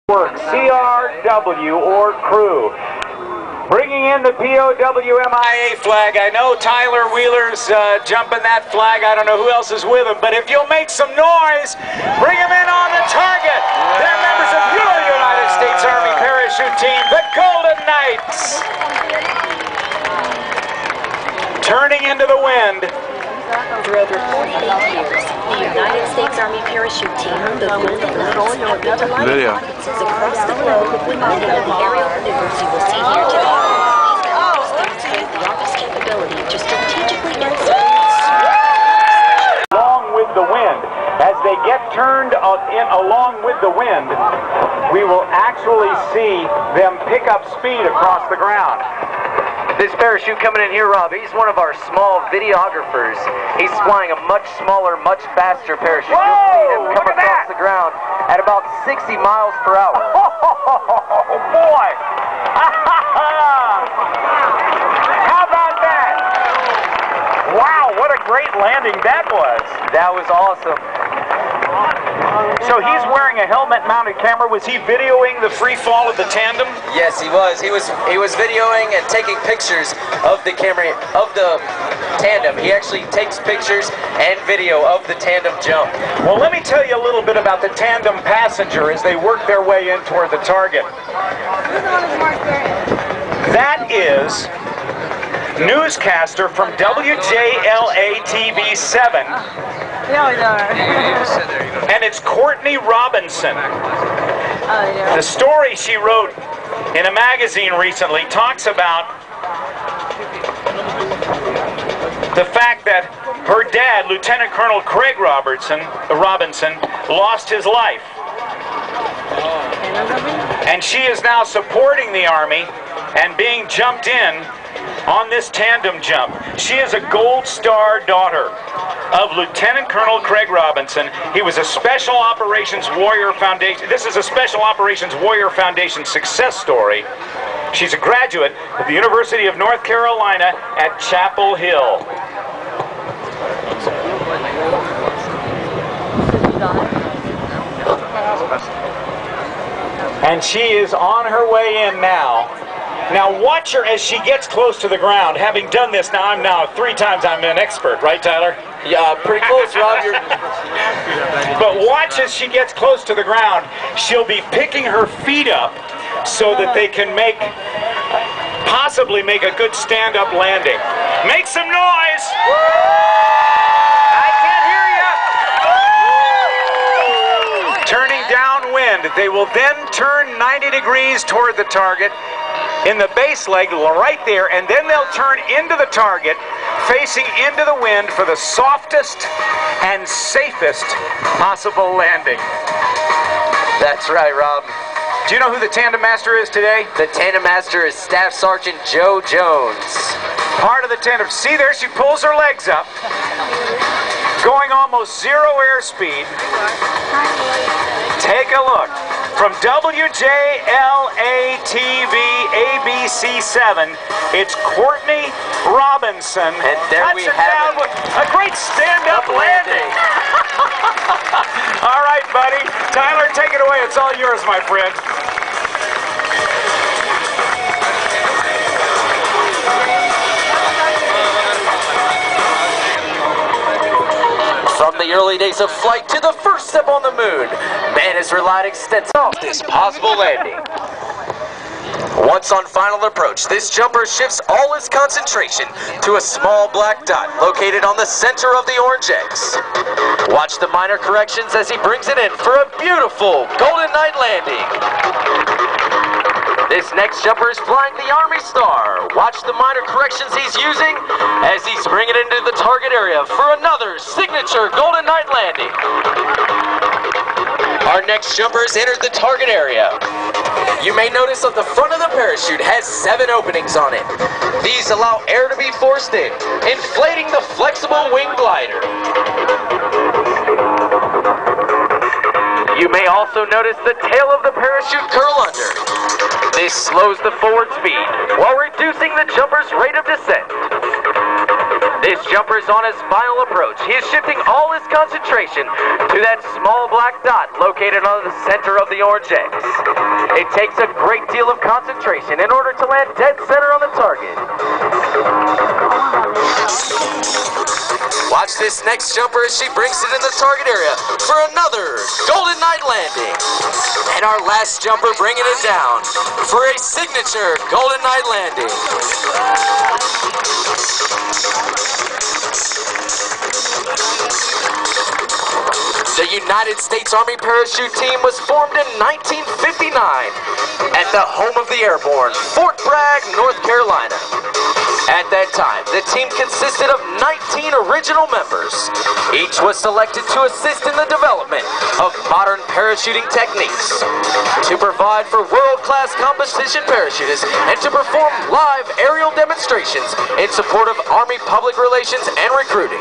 Work, CRW or crew. Bringing in the POWMIA flag. I know Tyler Wheeler's jumping that flag. I don't know who else is with him, but if you'll make some noise, bring him in on the target. They're members of your United States Army parachute team, the Golden Knights. Turning into the wind. For over 48 years, the United States Army parachute team, the Golden Knights, have been delighting audiences across the globe with many of the aerial maneuvers you will see here today. These demonstrate the Army's capability to strategically insert along with the wind. As they get turned along with the wind, we will actually see them pick up speed across the ground. This parachute coming in here, Rob, he's one of our small videographers. He's flying a much smaller, much faster parachute. Whoa, you'll see him come across that. the ground at about 60 miles per hour. Oh, boy! How about that? Wow, what a great landing that was. That was awesome. So he's wearing a helmet-mounted camera. Was he videoing the free fall of the tandem? Yes, he was. He was videoing and taking pictures of the camera of the tandem. He actually takes pictures and video of the tandem jump. Well, let me tell you a little bit about the tandem passenger as they work their way in toward the target. That is newscaster from WJLA TV 7. And it's Courtney Robinson. The story she wrote in a magazine recently talks about the fact that her dad, Lieutenant Colonel Craig Robinson, lost his life. And she is now supporting the Army and being jumped in on this tandem jump. She is a Gold Star daughter of Lieutenant Colonel Craig Robinson. He was a Special Operations Warrior Foundation. This is a Special Operations Warrior Foundation success story. She's a graduate of the University of North Carolina at Chapel Hill. And she is on her way in now. Now watch her as she gets close to the ground. Having done this now, 3 times I'm an expert, right, Tyler? Yeah, pretty close, Rob. But watch as she gets close to the ground. She'll be picking her feet up so that they can possibly make a good stand-up landing. Make some noise! I can't hear you! Turning downwind, they will then turn 90 degrees toward the target in the base leg right there, and then they'll turn into the target, facing into the wind for the softest and safest possible landing. That's right, Rob. Do you know who the tandem master is today? The tandem master is Staff Sergeant Joe Jones. Part of the tandem. See there, she pulls her legs up, going almost 0 airspeed. Take a look. From WJLA TV ABC 7, it's Courtney Robinson. And there we have it. A great stand-up landing. All right, buddy. Tyler, take it away. It's all yours, my friend. From the early days of flight to the first step on the moon, man has relied extensively on this possible landing. Once on final approach, this jumper shifts all his concentration to a small black dot located on the center of the orange X. Watch the minor corrections as he brings it in for a beautiful Golden Knight landing. This next jumper is flying the Army Star. Watch the minor corrections he's using as he's bringing it into the target area for another signature Golden Knight landing. Our next jumper has entered the target area. You may notice that the front of the parachute has 7 openings on it. These allow air to be forced in, inflating the flexible wing glider. You may also notice the tail of the parachute curl under. This slows the forward speed while reducing the jumper's rate of descent. This jumper is on his final approach. He is shifting all his concentration to that small black dot located on the center of the orange X. It takes a great deal of concentration in order to land dead center on the target. Watch this next jumper as she brings it in the target area for another Golden Knight landing. And our last jumper bringing it down for a signature Golden Knight landing. The United States Army Parachute Team was formed in 1959 at the home of the airborne, Fort Bragg, North Carolina. At that time, the team consisted of 19 original members. Each was selected to assist in the development of modern parachuting techniques, to provide for world-class competition parachutists, and to perform live aerial demonstrations in support of Army public relations and recruiting.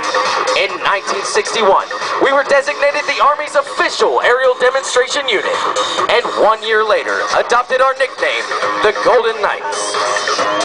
In 1961, we were designated the Army's official aerial demonstration unit, and 1 year later, adopted our nickname, the Golden Knights.